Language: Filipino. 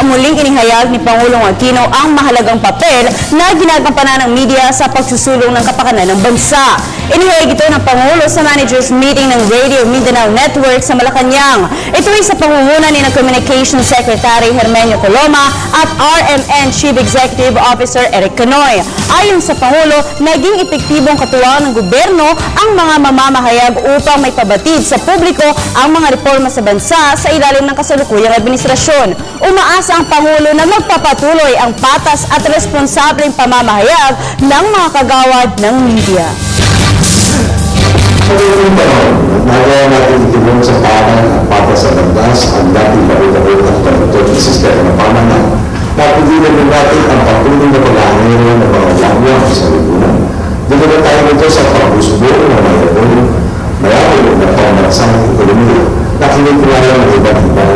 muling inihayag ni Pangulong Aquino ang mahalagang papel na ginagampanan ng media sa pagsusulong ng kapakanan ng bansa. Inihayag ito ng Pangulo sa managers meeting ng Radio Mindanao Network sa Malacanang. Ito ay sa pangunguna ni Communications Secretary Hermenio Coloma at RMN Chief Executive Officer Eric Canoy. Ayon sa Pangulo, naging epektibong katuwang ng gobyerno ang mga mamamahayag upang may pabatid sa publiko ang mga reforma sa bansa sa ilalim ng kasalukuyang administrasyon. Umaasa ang Pangulo na magpapatuloy ang patas at responsableng pamamahayag ng mga kagawad ng media. Nagawa natin itulong sa patas sa bandas ang dating bago-bago at pagtutot ng sistema ng pamanan. Napigilan din natin ang patuloy na pag-aangero ng mga lagwang sa lipunan. Dito na tayo nito sa pag-usbo ng mayroon na pamansang ekonomiya na kinikilala ng iba't ibang